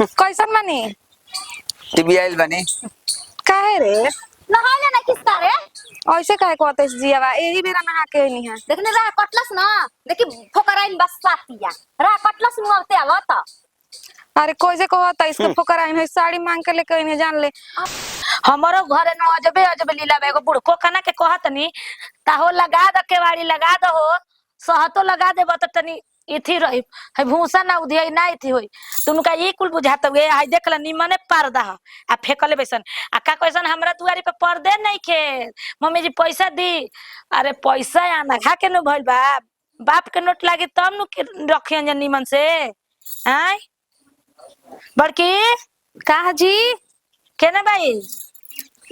कैसन बनी? टीवी आइल बनी। काहे रे? नहा लेना किसका रे? ऐसे काहे कहते जियावा एही बेरा नहा के नहीं है। देखने रहा कटलस ना, देखी फोकराइन बस सातिया रहा कटलस मुआवते आवता। अरे कैसे कहता इसके फोकर आई है साड़ी मांग के लेके नहीं जान ले। हमारो घरे न अजबे अजबे लीला बेगो बुढ़को कना के कहतनी ताहो लगा द केवाड़ी लगा द हो सहतो लगा देब त तनी इथी रही है भूसा ना उधिया ना इथी होई तुमका ई कुल बुझात हुए हाय देखला निमने पर्दा ह आ फेकले बैसन आ का कैसन हमरा दुआरी पे पर्दे नहीं खे मम्मी जी पैसा दी। अरे पैसा आना खा के न भइल बा बाप के नोट लागी तब नु रखियन जन निमन से आय बड़की का जी? केने भाई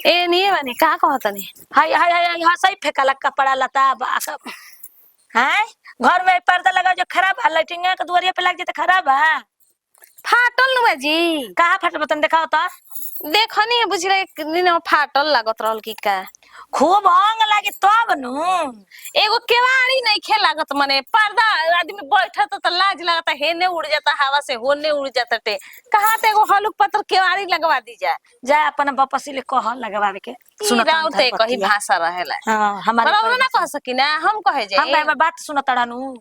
ए नहीं बनी का कहतनी? हाय हाय हाय हां सही फेंकला कपड़ा लता हैं घर में पर्दा लगा जो खराब है लाइटिंग के दुआरिया पे लग जाते खराब है फाटल नु जी? कहां फट बतन दिखाओ तो देखनी है बुझले एक दिन फाटल लागत रहल की का खूब अंग लागे तब नु एगो केवाड़ी नहीं खे लागत मने पर्दा आदमी बैठत त लाज लगता हेने उड़ जाता हवा से होने उड़ जाता टे कहां ते एगो हलुक पत्थर केवाड़ी लगवा दी जा अपन बपसी ले कह लगवावे के सुनत ते कही भाषा रहेला। हां हमारे पर ना कह सकी ना हम कहे जे हम बात सुनत नु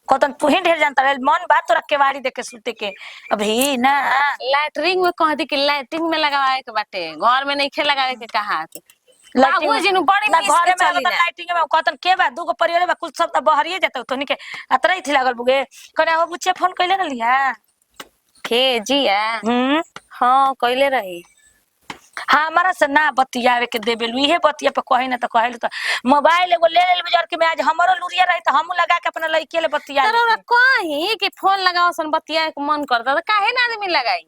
कतन तू ही ढेर जानता मन बात तोरा केवाड़ी देख के सुते के अभी ना लैटरिंग में कह दी कि लैटरिंग में लगावे के बाटे घर में नहीं खे लगावे के कहा के लागो जिनु बड़ी ना मिस घर के में चली लगता ना लाइटिंग में कतन के बा दूगो परिवार बा कुल सब त बहरिए जाता तोनी के अतरा ही थी लागल बुगे कने हो बुच्चे फोन कइले रहलिया के जिया हां कइले रही हमारा से ना बतियावे के देबेलु इहे बतिया पे कहि ना त कहलु त मोबाइल एगो ले ले बजार के में आज हमरो लुरिया रही त हमहु लगा के अपना लइके ले बतिया तोरा कही कि फोन लगाओ सन बतिया के मन करता त काहे ना आदमी लगाई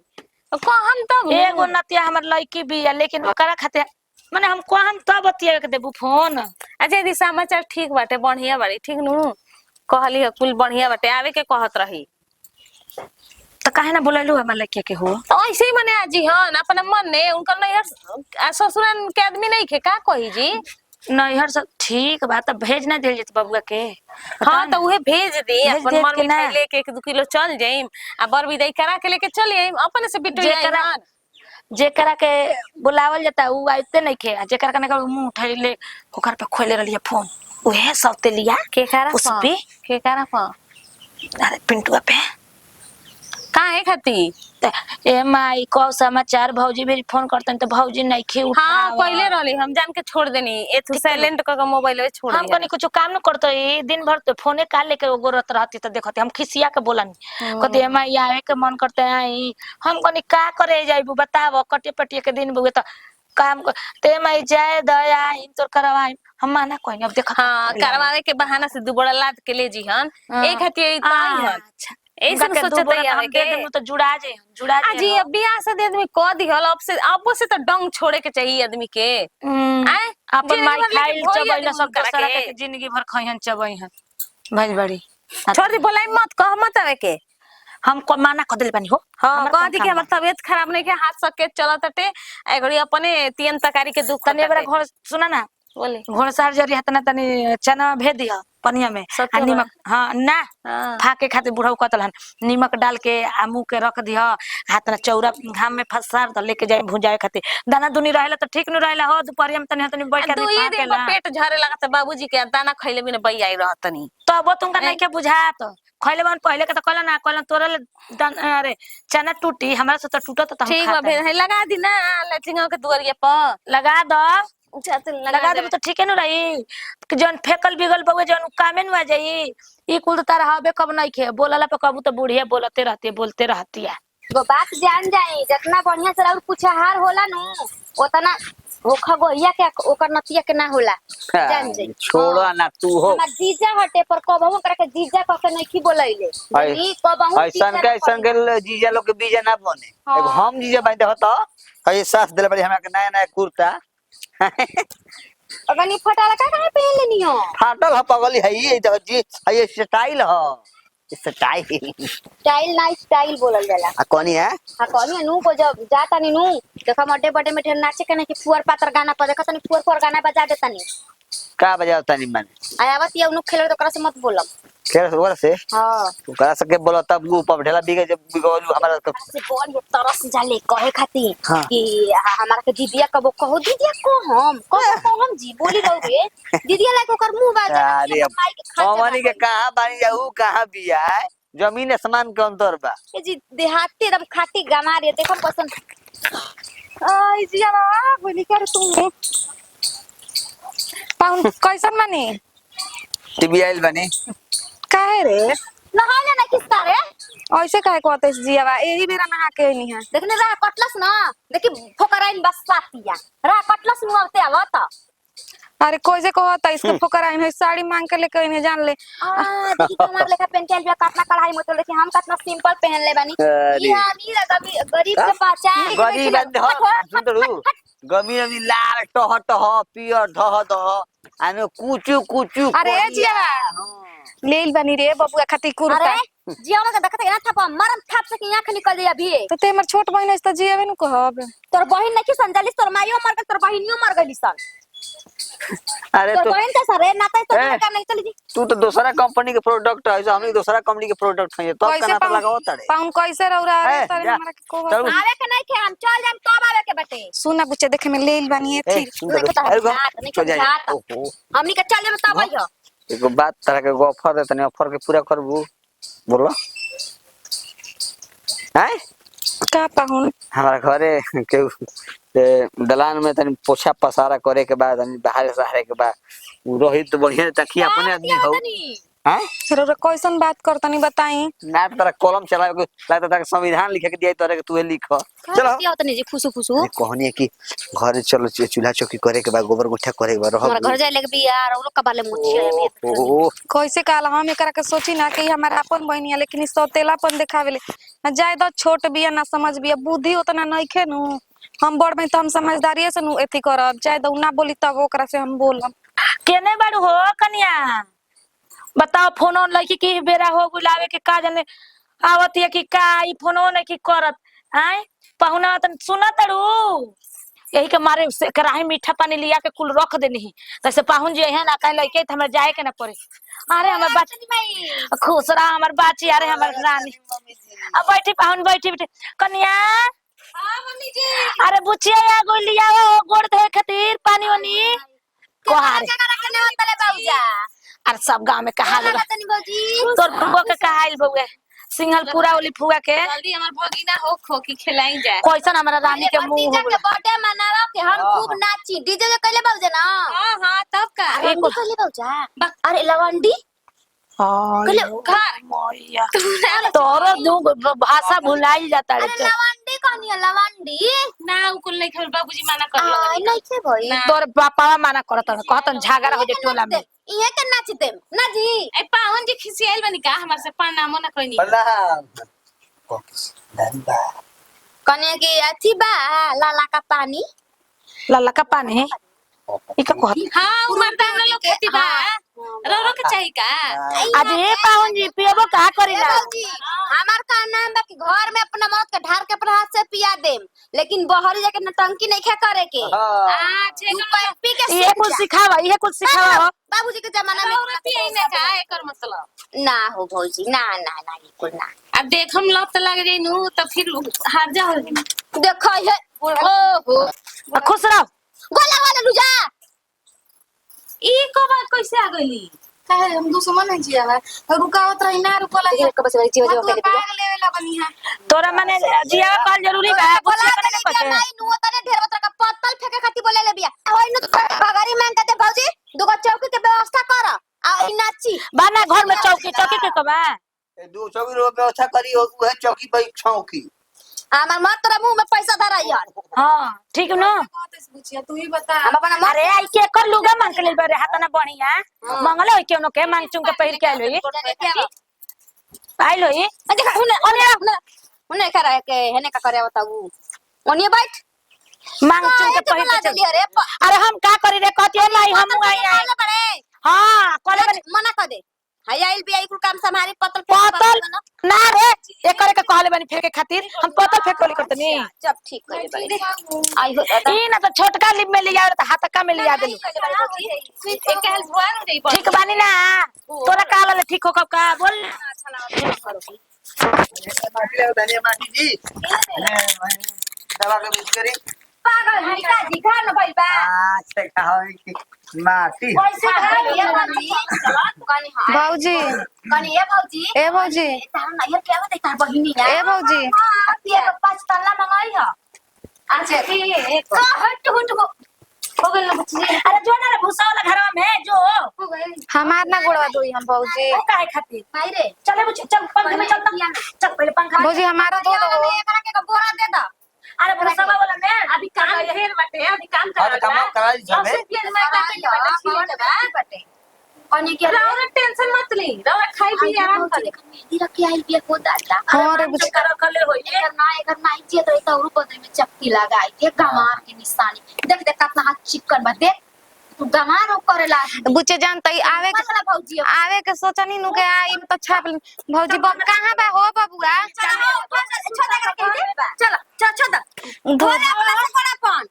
को हम तब एगो नतिया हमर लइकी भी है लेकिन ओकरा खातिर माने हम को हम तब बतिया के देबू फोन। अच्छा यदि समाचार ठीक बाटे बढ़िया बाड़ी ठीक नु कहली है कुल बढ़िया बाटे आवे के कहत रही त काहे ना बोलैलु हमर लइके के हो तो ऐसे ही मने आजी हन अपना मन ने उनका नैहर ससुरन के आदमी नहीं खे का कही जी नैहर सब ठीक बा त भेज ना देल जत बबुआ के हां तो उहे भेज दे भेज अपन देत मन के में ना। लेके 1-2 किलो चल जाइम आ बर विदाई करा के लेके चल आइम अपन से बिटू जाइम जेकरा के बुलावल जाता उ आइते नहीं खे जेकरा के ना मुंह उठैले ओकर पे खोले रहलिए फोन उहे सबते लिया के करा उसपे के करा प अरे पिंटुआ पे काहे खाती ए माई को समाचार भौजी भी फोन करतन तो भौजी नहीं खे उठा हां पहले रहली हम जान के छोड़ देनी एथु साइलेंट क के मोबाइल में छोड़ हम कनी कुछ काम न करतो दिन भर तो फोने काल लेके गोरत रहती तो देखते हम खिसिया के बोलन कहते ए माई आवे के मन करते आई हम कनी का करे जाइबू बताओ कटे पटिए के दिन बुगे तो काम ते माई जाए दया इन तोर करवाई हम माना कोई अब देख हां करवावे के बहाना से दुबड़ा लाद के ले जी हन ए खातिर तो आई हन अच्छा ऐसे सोचत है आवे के तो जुड़ा जे अजी अब बियाह से आदमी को दिहल अब से तो डंग छोड़े के चाहिए आदमी के आए अपन माई खाइल चबैला सब दूसरा के जिंदगी भर खइहन चबैहन भाई बड़ी छोड़ दी बोलाई मत कह मत आवे के हम को माना क दिल बनी हो हां कह दी कि हमर तबीयत खराब नहीं के हाथ सके चलत टे एगड़ी अपने तीन तकारी के दुख तनी बरा घर सुना ना बोले घोड़ सार जरी हतना तनी चना भेज दिया पनिया में आ नीमक हां ना फाके खातिर बुढ़ऊ कतलन नीमक डाल के आ मुंह के रख दिया हाथ ना चौरा घाम में फसार द लेके जाए भुजाए खातिर दाना दुनी रहेला तो ठीक न रहेला हो दुपहरिया में तनी बैठ के दुई दिन में पेट झरे लगत बाबूजी के दाना खइले बिना बई आई रहतनी तब तुमका नहीं के बुझात खइले बन पहले के तो कहला ना कहला तोरा अरे चना टूटी हमरा से तो टूटत त हम ठीक बा भेज लगा दी ना लैट्रिन के दुआरिया पर लगा दो लगा दे तो ठीक है न रही जन फेकल बिगल बउए जन कामे न आ जाई ई कुल तारा हबे कब नहीं खे बोलला पे कबू तो बुढ़िया बोलते रहती है वो बात जान जाई जितना बढ़िया से और कुछ हार होला नु उतना ओखा गोहिया के ओकर नतिया के ना होला जान जाई छोड़ो ना तू हो हमर जीजा हटे पर कबहू करे के जीजा क के नहीं की बोलैले ई कबहू ऐसन के जीजा लोग के बीजा ना बने एगो हम जीजा बाई देखत है सास देले बड़ी हमरा के नया नया कुर्ता अगनी फटाला का काहे पहन लेनी हो फाटल ह पगली है ये देखो जी ये स्टाइल ह स्टाइल ना स्टाइल बोलल जाला आ कोनी है हां कहनी नु को जब जाता नी नु देखा मड्डे बड्डे में ठेर नाचे के ना कि फुअर पातर गाना पर देखा तनी फुअर गाना बजा देता नी का बजावता नी मन आयावत ये नु खेले तो करा से मत बोलब केरा से ओकरा से हां ओकरा सके बोला तब वो ऊपर ढेला बिगे जब बिगोलू हमारा से बोल ये तरस जाले कहे खातिर हाँ। कि हमारा के दीदिया कबो कहो दीदिया को हम जी बोली रहू रे दीदिया लाइक ओकर मुंह बाजे अरे हमनी के कहां बानी जाऊ कहां बिया है जमीन आसमान के अंतर बा ए जी देहाती एकदम खाटी गमा रे देखो पसंद आई जी ना बोली कर तू पाउन कैसन मानी टीवी आइल बनी काहे रे नहा लेना किस्ता रे ऐसे काहे कहते जियावा एही बेरा नहा के नहीं है देखने रहा कटलस ना देखी फोकराइन बस सातिया रहा कटलस मुआवते आवत अरे कैसे कहता इसके फोकर आई है साड़ी मांग के लेके इन्हें जान ले देखी तुम्हारे लेखा पेन के काटना कढ़ाई मत देखी हम कितना सिंपल पहन ले बानी अरे। ये अमीर है गरीब के पहचान गरीब बंद हो सुंदरू गमी अमी लाल टह टह पियर धह धह आने कुचू कुचू अरे जियावा लेल बनी रे बबुआ खाती कुर्ता अरे जियावा के देखत ना थाप मरम थाप से कि आंख निकल जाई अभी तो ते हमर छोट बहिन है त जियावे नु कहब तोर बहिन नहीं संजालिस तोर माइयो मर गई तोर बहिनियो मर गई सन अरे तोर तो बहिन का सरे नाता तो ए। काम नहीं चली जी तू तो दूसरा कंपनी के प्रोडक्ट है हम दूसरा कंपनी के प्रोडक्ट है तो कैसे कना तो लगाओ तड़े पाउन कैसे रौरा रे ए, तारे जा। हमरा के कहब चल आवे के नहीं खे हम चल जाम तब आवे के बटे सुना बुच्चे देखे में लेल बनी है ए फिर सुंदर नहीं तो अरे गो हाथ, नहीं तो चल जा हाथ। ओहो हमनी के चल जाम तब आइयो एगो बात तरह के ऑफर दे तने ऑफर के पूरा करबू बोलो हैं का पाउन हमारा घरे के दलान में तनी पोछा पसारा करे के बाद तनी बाहर सहारे के बाद उ रोहित तो बढ़िया तकी अपने आदमी हो हैं रौरा कैसन बात करतनी बताई ना तेरा कलम चलावे के लगता था संविधान लिखे के दिया तोरे के तू लिख चलो क्या होता नहीं जी फुसु फुसु ये कहनी है कि घर चलो चूल्हा चौकी करे के बाद गोबर गोठा करे के बाद हमारा घर जाए लेके भी यार और लोग का बाले मुछे ओहो कैसे कहला हम एकरा के सोची ना कि हमारा अपन बहिनी है लेकिन सौतेलापन देखावेले ना जायदा छोट बिया ना समझ बिया बुद्धि उतना नइखे नु हम बड़ में तो हम समझदारी से नु एथी करब जायदा उ ना बोली तब ओकरा से हम बोलब केने बाड़ू हो कन्या बताओ फोन ऑन लगी की बेरा हो बुलावे के का जाने आवत है कि का ई फोनो नहीं की करत आय पहुना तन सुना तड़ू यही के मारे से कराही मीठा पानी लिया के कुल रख देनी तैसे पाहुन जी यहाँ ना कहीं लइके त हमरा जाए के ना पड़े अरे हमर बाची खुश रहा हमर बाची अरे हमर रानी अब बैठी पाहुन बैठी बैठी कन्या हां मम्मी जी अरे बुचिया या गोलिया हो गोड़ धोए खातिर पानी वानी कोहारे क्या रखने होतले बाऊजा अरे सब गांव में कहा लगा तनी बाऊजी तोर फुगो के कहाइल बउए सिंगल पूरा ओली फुगा के जल्दी हमर भगिना हो खो की खिलाई जाए कैसन हमरा रानी के मुंह हो के बर्थडे मनावा के हम खूब नाची डीजे के कहले बाऊजा ना हां तब का एक कहले बाऊजा अरे लवंडी कहले का तोरो दू भाषा भुलाइल जाता अरे रे लवंडी कहनी है लवंडी ना उकुल नहीं खबर बाबूजी माना कर आई नहीं छे भाई तोर बापा माना करत कहतन झगड़ा हो जे टोला में इहे के नाचते ना जी ए पावन जी खिसियाल बनी का हमार से प्रणामो ना कोई नहीं प्रणाम दंबा कने के अथी बा लाला का पानी लल्ला का पानी ई का कहत हां उमर दाना लोग खेती बा रो के चाहिए का आज ए पावन जी पियबो का करिला बाबूजी हमार का नाम बा कि घर में अपना मौत के ढार के अपना हाथ से पिया देम लेकिन बहरी जाके नटंकी नहीं खे करे के आ छे तू पी के ये कुछ सिखावा ये कुछ सिखावा बाबूजी के जमाना में और पिए ना का एकर मतलब ना हो भौजी ना ना ना बिल्कुल ना अब देख हम लत लग जाई नु तो फिर हार जा हो जाई देखो ये ओहो खुश रहो गोला वाला लुजा ई को बात कैसे आ गईली काहे हम दुश्मन है जियावा रुकावत रही ना रुकला ये कब से जीव जीव के भाग लेवेला बनिहा तोरा माने जिया कॉल जरूरी बा बोला बुझे तने कने बिया नहीं नु तने ढेर बतर का पत्तल फेंके खाती बोले ले बिया होई नु बगारी मांग के दे भौजी दुगो चौकी के व्यवस्था कर आ ई नाची बाना घर में चौकी चौकी के कबा दू चौकी रो व्यवस्था करी उहे चौकी पे छौकी हमार मत तोरा मुंह में पैसा धराइया हां ठीक न कहते बुचिया तू ही बता हम अपना मत अरे आई के कर लुगा मांग के ले बरे हाथ ना बढ़िया मंगले होई केनो के मांग चुंग के पहिर के आइलोई आइलोई देखा उन्हें करा के हेने का करे बताऊ ओनिए बैठ मांग चुंग के पहिर के चल अरे अरे हम का करी रे कहती है माई हम आई आई हां कले मना कर दे हाय आइल भी आई कुल काम संभारी पतल पतल ना रे एकरे के कहले बानी फेंके खातिर हम पतल फेंकोली करतनी जब ठीक करे बाई आई हो दादा ई ना तो छोटका लिप में लिया त हाथका में लिया देलू एक कहल भुआ हो गई ठीक बानी ना तोरा का वाला ठीक हो कब का बोल धनिया माटी जी दवा का मिक्स करी पागल है का जी खा न भाई बा अच्छा खाओ की माटी कैसे खा ये बाजी कनी हां भौजी कनी ए भौजी ए भौजी तार नैहर के आवत तार बहिनी है ए भौजी ये 5 तल्ला मंगाई है अच्छा ठीक का हट हो गइल ना बच्ची अरे जो ना रे भूसा वाला घरवा में जो हो गइल हमार ना गोड़वा दोई हम भौजी वो काहे खातिर भाई रे चले बुझ चल पंखे में चल पहले पंखा भौजी हमारा दो दो एकरा के बोरा दे दा अरे भूसा वाला में अभी काम ढेर बाटे अभी काम और कर काम करा दी सब बटे कनी के रहो टेंशन मत ली रहो खाई पी आराम करे मेहंदी रख के आइल बिया को दादा हां रे बुझ कर कले होई एकर ना इज्जत रही त औरो बदे में चपटी लगाई के गमार के निशानी देख देख कितना हाथ चिपकन बा देख तू गमार ओ करेला बुच्चे जानतई आवे के मतलब भौजी आवे के सोचनी नु के आई में तो छाप भौजी बब कहां बा हो बबुआ छोटा करके दे चल चल छोटा धोले अपना से कोड़ापन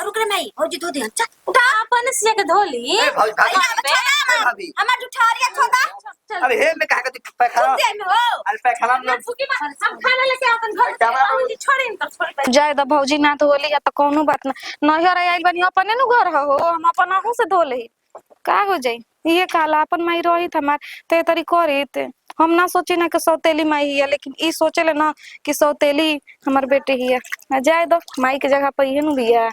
रुक रे नहीं भौजी धो दे चल उठा अपन से के धोली ए भाभी हमार जुठारिया छोटा अरे हे मैं कहा के पैखाना दे में हो अरे पैखाना में फुकी में हम खाना लेके अपन घर से छोड़ी तो छोड़ जाय द भौजी ना धोली या त कोनो बात ना नहियर आइल बनी अपने नु घर हो हम अपन आहू से धोले का हो जाई ये काला अपन माई रहित हमार ते तरी करित हम ना सोची ना कि सौतेली माई हिया लेकिन ई सोचले ना कि सौतेली हमार बेटे हिया जाय दो माई के जगह पर इहे नु बिया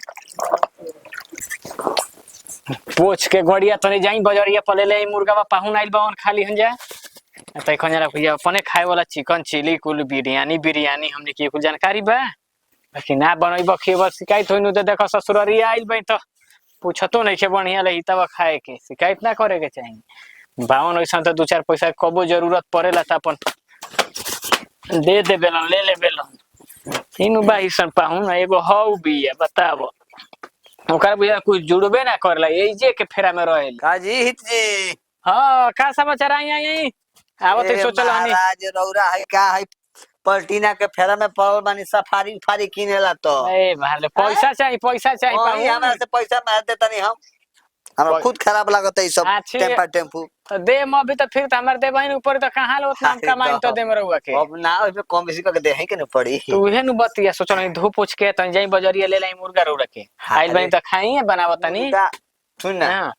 पोछ के गोड़िया तने जाई बजरिया पले ले मुर्गा पाहुन आइल बावन खाली हन जा त खंजरा भैया अपने खाए वाला चिकन चिली कुल बिरयानी हमने की कुल जानकारी बा बाकी ना बनइब खेब शिकायत होइनु त देखो ससुररी आइल बई त पूछतो नहीं के बढ़िया लही तब खाए के शिकायत ना करे के चाहिए बावन ऐसा तो 2-4 पैसा कबो जरूरत पड़ेला त अपन दे दे बेलन ले ले बेलन इनु बाही सन पाहुन एगो हौ बिया बताबो ओकर बुझा कुछ जुड़बे ना करला एजे के फेरा में रहेल काजी हित जी हां का समाचार आई आई आवत ही सोचल हनी महाराज रौरा है का है पलटीना के फेरा में पड़ल बानी सफारी उफारी किनेला तो ए माले पैसा चाहिए वही हमरा से पैसा मार देता नहीं हम हमरा खुद खराब लागत है सब अच्छी- टेम्पू तो दे म अभी तो फिर हमर दे बहिन ऊपर तो कहां ले उतना हम अरे कमाई तो तो- दे मरुआ के अब ना उसमें कम बेसी करके दे है कि नहीं पड़ी तो उहे नु बतिया सोचल हनी धूप पोछ के तन जाई बजरिया ले लाई मुर्गा रोड़ा के हाँ, आइल बहिन अरे। तो खाई है बनावतनी मुर्गा, सुन ना हां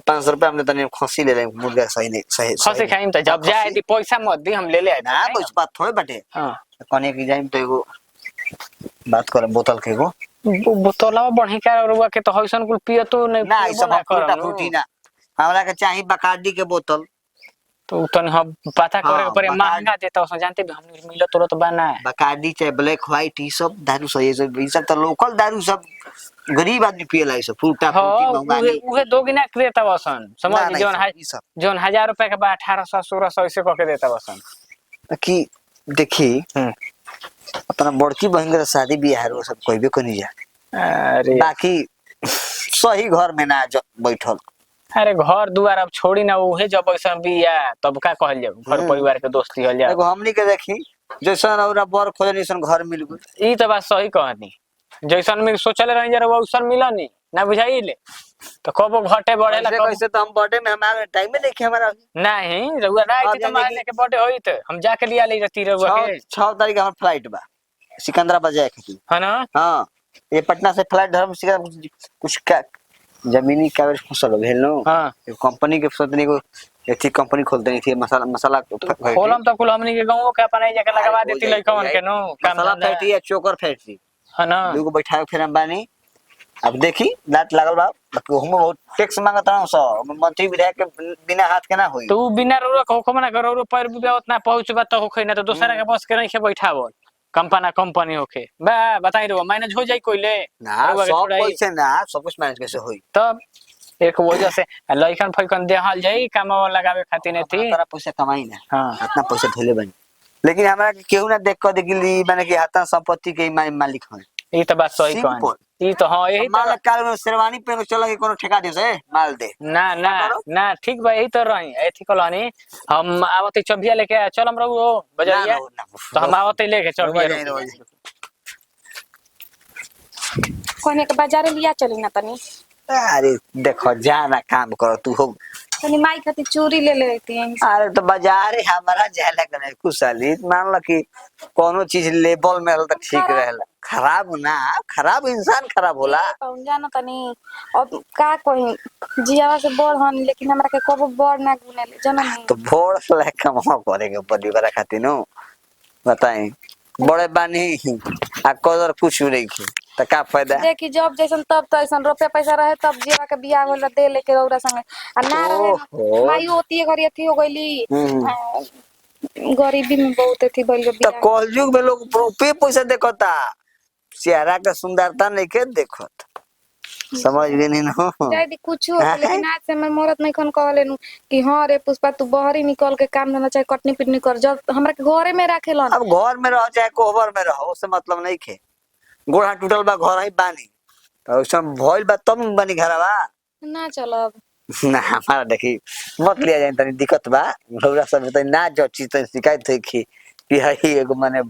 500 रुपया हमने तने खसी ले ले मुर्गा सही नहीं सही खसे खाई त जब जाए दी पैसा मत दी हम ले ले ना आए कुछ बात थोड़े बटे हां कने की जाइम तो एगो बात कर बोतल के एगो बोतलवा बढ़ी का रुआ के तो हइसन कुल पिय तो नहीं ना ई सब करम फूटा नु। फूटी ना हमरा के चाहिए बकार्डी के बोतल तो तन हम पता करे हाँ, परे बता- महंगा देता उसने जानते भी हम मिलो तुरंत बना है बकार्डी चाहे ब्लैक व्हाइट ई सब दारू सही ये सब तो लोकल दारू सब गरीब आदमी पियला ई सब फूटा हाँ फूटी उहे मंगानी उहे दो गिना के देता वसन समझ ना, ना, जोन ई सब जोन 1000 रुपए के बाद 1800 1600 ऐसे करके देता वसन कि देखी अपना बड़की बहन के शादी बियाह वो सब कोई भी को नहीं जा अरे बाकी सही घर में ना बैठल अरे घर दुआर अब छोड़ी ना उहे जब ऐसा बिया तब का कहल जाए घर परिवार के दोस्ती हल जाए एगो हमनी के देखी जैसन और बर खोजे निसन घर मिल गई ई तो बात सही कहनी जैसन मिल सोचले रही जरा वैसन मिलनी ना बुझाइले तो कबो घटे बढ़ेला कैसे कबो कैसे तो हम बर्थडे में हमारे टाइम में देखे हमारा नहीं रउआ ना आई अब थी तो यानी मारने के बर्थडे होई तो हम जाके लिया ले रहती रउआ के 6 तारीख हमारा फ्लाइट बा सिकंदराबाद जाए के है ना हाँ ये पटना से फ्लाइट धर्म सिकंदराबाद कुछ का जमीनी कागज फसल भेल नो हां कंपनी के सोचने को एक कंपनी खोलते नहीं थी मसाला मसाला खोलम तो कुल हमनी के गांव के अपन जाके लगवा देती लइकवन के नो काम मसाला धंधा फैक्ट्री या चोकर फैक्ट्री है ना लोग बैठा के फिर हम बानी अब देखी लात लागल बा बाकी हम बहुत टैक्स मांगत रहन सो मंत्री विधायक के बिना हाथ के ना होई तो उ बिना रोरा को हुकम ना करो पर भी उतना पहुंचबा तो होखे ना तो दूसरा के बस के नहीं के बैठावल कंपनी होके बा बताई रो मैनेज हो जाई कोइले ना रउआ के सब छोड़ाई। पैसे ना सब कुछ मैनेज कैसे होई तब एक वजह से लइकन फइकन देहल जाई कामवा लगावे खातिर नहीं थी तारा पैसा कमाई ना हां इतना पैसा धोले बनी लेकिन हमरा के केहू ना देख के देखली माने कि हाथा संपत्ति के मालिक हैं ई तो बात सही कहनी सिंपल ई तो हाँ यही मान तो लो काल में शेरवानी पहन के चला के कोनो ठेका दे से माल दे ना ना ना ठीक बा यही तो रही एथी कलानी हम आवते चबिया लेके चल हम रहू बजरिया तो हम आवते लेके चबिया कोने के बाजारे लिया चली ना तनी अरे देखो जाना काम करो तू हो तनी माई खातिर चूड़ी ले लेती हैं अरे तो बाजार हमारा जाए करे कुशली मान लो कि कोनो चीज लेबल में रहल तो ठीक रहेला खराब ना खराब इंसान खराब होला कौन जाना तनी अब का कोई जियावा से बड़ हन लेकिन हमरा के कबो बड़ ना गुने ले जाना नहीं तो भोर ले कम करे के परिवार खातिर नो बताई बड़े बानी आ कदर कुछ नहीं की तो का फायदा देखी जब जैसन तब तो ऐसन रुपया पैसा रहे तब जियावा के बियाह होला दे लेके रौरा संगे आ ना रहे ओहो। माई होती है घरी अथी हो गईली गरीबी में बहुत अथी भइल तो बियाह कलयुग में लोग रुपये पैसा देखता चेहरा के सुंदरता नहीं के देखत समझ गए नहीं ना चाहे दी कुछ हो लेकिन आज से हमर मरद नहीं खन कहले नु कि हां रे पुष्पा तू बहरी निकल के काम धंधा चाहे कटनी पिटनी कर जब हमरा के घरे में राखेलन अब घर में रहो चाहे कोहबर में रहो उससे मतलब नहीं खे गोड़ हाथ टूटल बा घर ही बानी तो उसमें भइल बा तब न बानी घरवा ना चलब ना हमारा देखी मत लिया जाए तनी दिक्कत बा हमरा सब त ना जो चीज त शिकायत थे कि हई एगो माने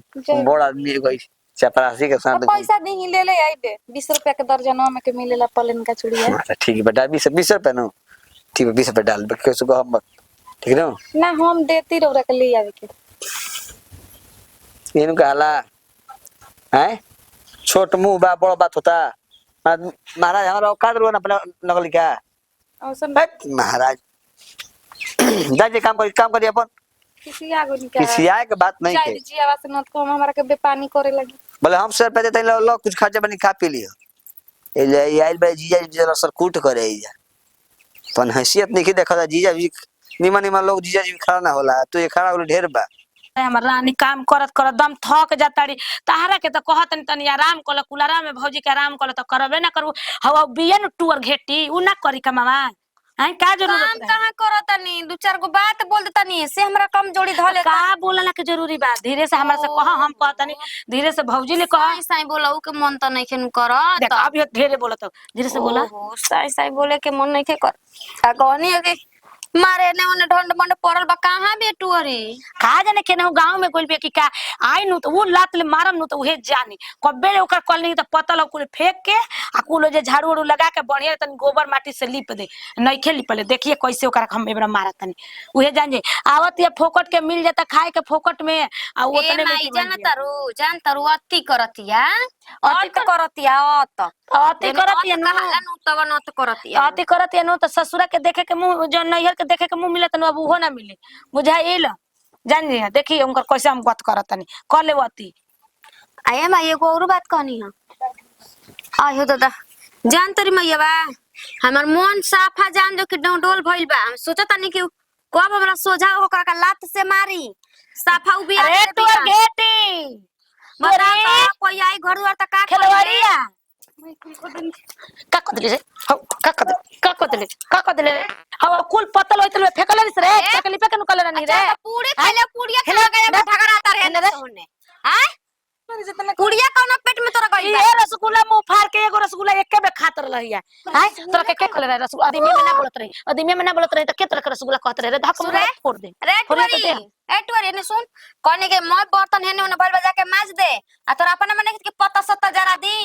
बड़ आदमी एगो चपरासी के साथ तो पैसा दी ही ले ले आइबे 20 रुपया के दर्जन में के मिलेला पलेन का चूड़िया अच्छा ठीक है बेटा 20 रुपए नो ठीक है 20 रुपए डाल बे कैसे को हम ठीक ना ना हम देती रौरा के ले आवे के इनको हाला है छोट मुंह बा बड़ बात होता महाराज हमारा औकात रो ना अपना नकली क्या औसन महाराज जाइए काम करिए अपन किसी आगो निकाल किसी आए के बात नहीं चाहे के जी आवाज न को हमरा के बेपानी करे लगी बोले हम सर पे देते लो कुछ खर्चा बनी खा पी लियो ए ले आइल भाई जीजा जरा सर कूट करे जा पन हैसियत नहीं के देखा जीजा भी निमन निमन लोग जीजा जी खड़ा ना होला तो ये खड़ा होले ढेर बा हमर रानी काम करत करत दम थक जाताड़ी ताहरा के त कहत तनी आराम कल कुलरा में भौजी के आराम कल त करबे ना करू हवा बियन टूर घेटी उ ना करी कमावा हैं का काम जरूरत है कहाँ करो तनी दो चार गो बात बोल दे तनी से हमरा कम जोड़ी धले का बोलला के जरूरी बा धीरे से हमरा से कह हम कहतनी धीरे से भौजी ले कह साई साई बोला उ के मन त नहीं खेन करत देख अभी ढेरे बोलत हो धीरे से बोला ओहो साई साई बोले के मन नहीं खे कर का कहनी है कि मारे ने ओने ढंड मंड पड़ल बा कहां बे टुअरी का जाने केनहु गांव में गोल बे कि का आई नु तो वो लात ले मारम नु तो उहे जानी कब्बे ओकर कलनी तो पतल कुल फेंक के आ कुल जे झाड़ू उड़ू लगा के बढ़िया तन गोबर माटी से लीप दे नइखे लिपले देखिए कैसे ओकरा हम एबरा मारत तनी उहे जान जे आवत या फोकट के मिल जाता खाए के फोकट में आ ए ओतने में माई जान तारू अति करतिया अति अति करतिया अति करत या नु कहाला नु तब न त करतिया अति करत या नु तो ससुरा के देखे के मुंह जो नैहर के देखे के मुंह मिले तनु अब उहो ना मिले बुझाइल जान जी देखिए उनकर कैसे हम बात करत तनी कर ले अति आये माई एगो और बात कहनी है आयो दादा जान तरी मैया बा हमर मन साफा जान जो कि डोल भइल बा हम सोचत तनी कि कब हमरा सोझा ओकरा का लात से मारी साफा उबिया अरे तू घेटी बता कोई आई घर द्वार त का खेलवाड़िया का कदले रे का कदले हवा कुल पतल होइतल फेकले रे फेकली पे कनु कलर नहीं रे पूरे खाले पूड़िया खा गए ठगरा तार है ने सोने हां पूड़िया कौन पेट में तोरा गई ये रसगुल्ला मुंह फाड़ के एगो रसगुल्ला एके में खात रहइया हां तोरा के खोले रे रसगुल्ला आदमी में ना बोलत रही त के तरह के रसगुल्ला कहत रहे धक में फोड़ दे रे टुरी ने सुन कहने के मैं बर्तन है ने उन्हें बल बजा के माज दे आ तोरा अपन मने के पत्ता सत्ता जरा दी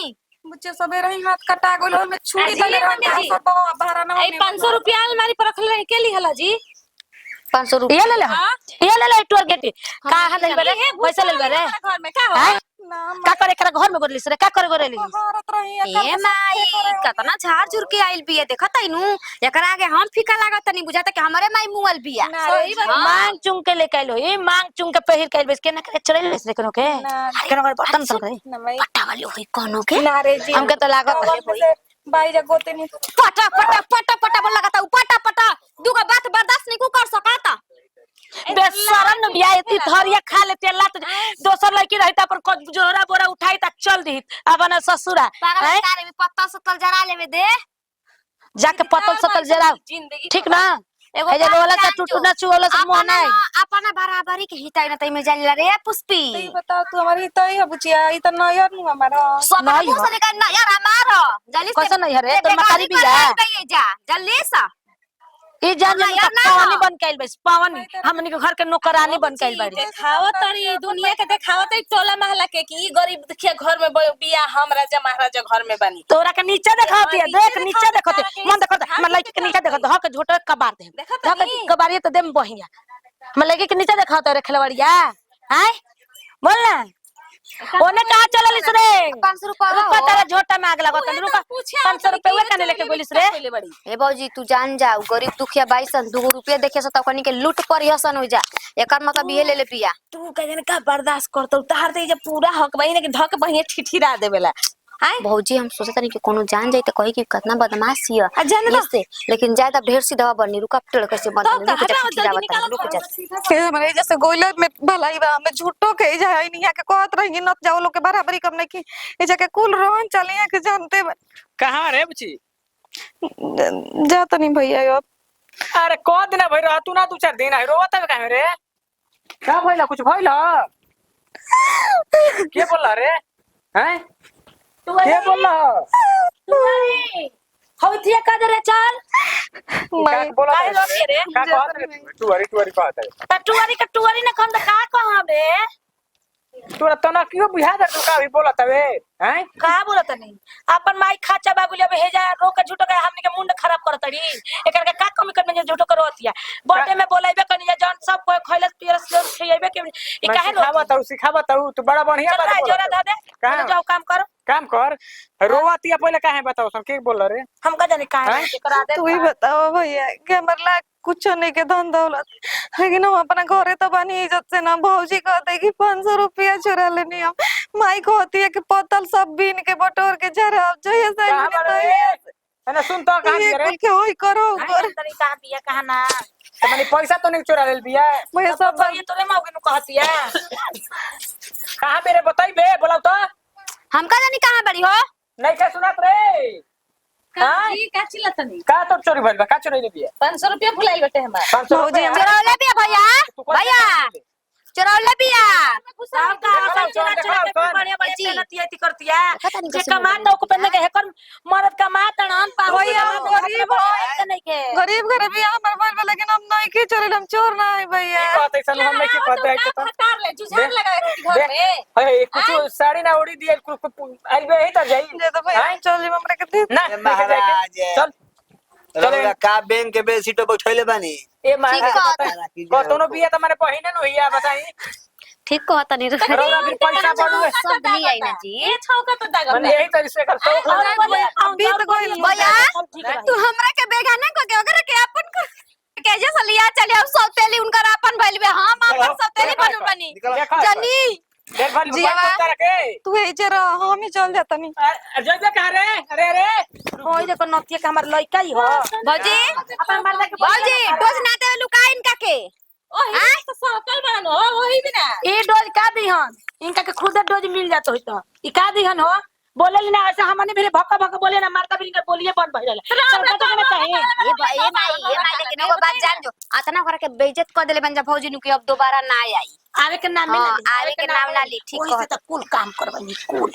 मुझे सबे रही हाथ कटा गेल में छुरी तले रही सब बहरा ना ए 500 रुपया अलमारी पर रखले रही के ली हला जी 500 रुपया ये ले ले टूर गेटी का हल बरे पैसा ले बरे घर में का हो का करे करे घर में गोरलिस रे का करे गोरली भारत रही ए माई कतना झाड़ झुर के आइल बिया देखत आइनु एकरा आगे हम फीका लागत तनी बुझाता कि हमरे माई मुअल बिया मांग चुंग के लेके आइलो ए मांग चुंग के पहिर के आइल बेस के ना करे चढ़ेल रे कनो के कनो के बर्तन सब करे पट्टा वाली होई कोनो के ना रे जी हमके तो लागत है बाई जा गोते नहीं पटा पटा पटा पटा बोल लगाता पटा पटा दुगा बात बर्दाश्त नहीं को कर सकाता बेशरम न बिया इतनी थरिया खा लेते लात दोसर लड़की रहता पर जोरा बोरा उठाई त चल दी अब ना ससुरा पागल कारे में पत्ता सतल जरा लेवे दे जाके पतल सतल जरा ठीक ना एगो हे जे बात रोला से जान टूटू जो, ना चुओला से मोह अपना नहीं ना अपना बराबरी के हिताई ना तई में जानिला रे पुष्पी तो ये बताओ तू हमारी तो ही बुचिया ई तो नया नु हमारा सब नहीं मुंह हो। से निकल ना यार हमारो जल्दी से कैसे नहीं है रे? तोर मतारी बेगारी बिया। कर ले जा जल्दी से ई जान ना जान यार, ना पावनी हो। बन के आइल बस पावनी हमनी के घर के नौकरानी बन के आइल बाड़ी देखावत तरी दुनिया के देखावत है टोला महला के कि ई गरीब दुखिया घर में बिया हम राजा महाराजा घर में बनी तोरा के नीचे देखत है देख नीचे देखत है मन देखत मन लइके के नीचे देखत हक झोटो कबार दे देखत हक नहीं। कबारिए तो देम बहिया मन लइके के नीचे देखत रे खलवड़िया हैं बोल ना ओने कहां चललिस रे 500 रुपया रुपा हो। तारा झोटा में आग लगत रुपा 500 रुपया वे कने लेके बोलिस रे ए बाबूजी तू जान जाओ गरीब दुखिया बाईसन 2 रुपया देखे से तकनी के लूट पर हसन हो जा एकर मतलब ये ले ले पिया तू कहन का बर्दाश्त करतो तार दे जे पूरा हक बहिन के धक बहिए ठिठिरा देवेला भौजी हम सोचत नहीं कि कोनो जान जाई त कही कि कितना बदमाश हिय आ जान ना। इससे लेकिन ज्यादा ढेर सी दवा बनी रुका टेड़ कैसे बन तो रुक जा हटाओ, ठिठिरा जल्दी बता रुक जा के हमारे जैसे गोइलर में भलाई बा हमें झूठो के जाए नहीं है के कहत रही न जाओ लोग के बराबरी कम नहीं की ए जाके कुल रोहन चलिया के जानते बा कहाँ रे बुची? जा तो नहीं भैया अब अरे को दिन भइल रह तू ना 2-4 दिन है रोवत है काहे रे? का भइला कुछ भइला? के बोला रे? हैं? के बोला? होइतिया का दे रे चल का बोला काहे रोके रे? का कहत रे? टुवारी कहत है। टटुआरी के टुआरी न कम का कहब रे तोरा तना क्यों बुझा दे तू का भी बोलत हवे? हैं? का बोलत नहीं अपन माई खाचा बाबुलिया में हेजा रोक के झूठो के हमनी के मुंड खराब करतड़ी एकर के का कमी कर में झूठो करतिया बर्थडे में बोलाइबे कनी जा जन सब कोई खइलस पियरस खइबे के ई काहे सिखावत हूं तू बड़ा बढ़िया चल बात रे जोरा धा दे कहाँ? चल जाओ काम कर काम कर रोवातिया पहले काहे बताओ सन के बोल रे? हम का जाने काहे हैं? के करा दे तू ही बताओ भैया के हमारे ला कुछ नहीं के धन दौलत लेकिन हम अपना घरे तो बनी इज्जत से ना भौजी कहते कि 500 रुपया चुरा लेनी हम माई कहती है कि पतल सब बीन के बटोर के जरा जो ये सही कहाँ तो रे? अने सुन तो कहां ये रे? कुल के होई करो ऊपर तनी कहां पिया कहां ना तो मैंने पैसा तो नहीं चुरा लेल बिया भैया सब सब ये तोरे मौके नु कहतिया कहां मेरे बताई बे बोलाओ तो हम का जानी कहां बड़ी हो नहीं क्या सुनत रे? हाँ? जी का चिल्लातनी का तो चोरी भइल बा का चोरी ले बिया 500 रुपया भुलाइल बटे हमार 500 भौजी, रुपया चुरौले बिया भैया भैया चुरौले बिया सब का सब चला चला के बढ़िया बढ़िया चलतिया ती करतिया जे कमा तो को पहले के हेकर मरद कमा तणन पागल भैया, गरीब है। नहीं के गरीब घर भी हमारे बाल में लेकिन हम नहीं के चोरे हम चोर ना है भैया की कहत ऐसा हम नहीं की कहत है का तो फटार ले जुझार लगा के घर में अरे कुछ साड़ी ना उड़ी दिए आई बे ही तर जाई ये तो भैया हैं? चल हमरा के दे ना महाराज चल रउरा का बैंक के बेल सीटो बैठैले बानी ए महाराज ठीक कहत कतनो बिया त माने पहिने न होइया बताई ठीक कहता नहीं रउरा भी पैसा बढ़ू सब नहीं आई ना जी ये छौका तो दागल माने यही तरह से कर शौक लगा अभी तो कोई भैया तू हमरा के बेगाना को के ओकरा के अपन को के जैसे लिया चले हम सौतेली उनकर अपन भइल बे हम अपन सौतेली बनू बनी जनी देख भाई जी, मोबाइल बा। कर के तू है जरा हम ही चल जाता नहीं जइबे कहां रे? अरे अरे होई देखो नतिया के हमर लइका ही हो भौजी अपन मर्दा के भौजी डोज ना दे लुका इनका के ओही तो सकल बानो ओही बिना ई डोज का दिहन इनका के खुद डोज मिल जात होई तो ई का दिहन हो बोले ना ऐसे हमने भी भक्का भक्का बोले ना मारता भी इनका बोलिए बंद भइल चल का तो ना कहीं ये माई लेकिन एगो बात जान जो अतना ओकरा के बेइज्जत कर देले बंजा भौजी नु के अब दोबारा ना आई आवे के नाम हाँ, मिल आवे के नाम ना ली, ठीक ओही से कहत। त कुल काम करबनी कुल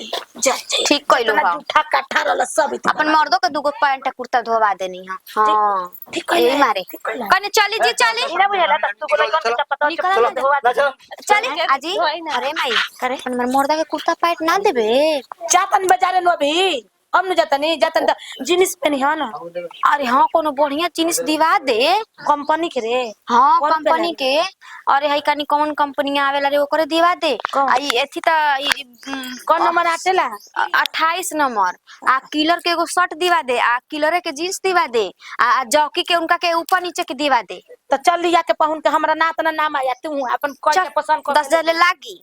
जय ठीक कइलो इतना हां जूठा काठा रहल सब इतना अपन मर्दों के दुगो पैंट कुर्ता धोवा देनी हां हां ठीक कइले यही मारे ठीक कइले कने चली जी चली इना बुझला त तू बोला कौन पता निकल चलो ना धोवा चलो चली आजी अरे माई करे हमर मर्दा के कुर्ता पैंट ना देबे जातन बाजारे नो अभी हम न जातनी जातन त जिनिस पहनी है ना अरे हाँ कोनो बढ़िया जिनिस दिवा दे कंपनी के रे हाँ कौन कंपनी के अरे हई कनी कौन कंपनी आवेला रे ओकरे दिवा दे कौन? आई एथी त कौन नंबर आटेला 28 नंबर आ किलर के एगो शर्ट दिवा दे आ किलरे के जींस दिवा दे आ जॉकी के उनका के ऊपर नीचे के दिवा दे तो चल लिया के पहुन के हमरा ना तना नाम आया तू अपन कोई के पसंद कर 10,000 लागी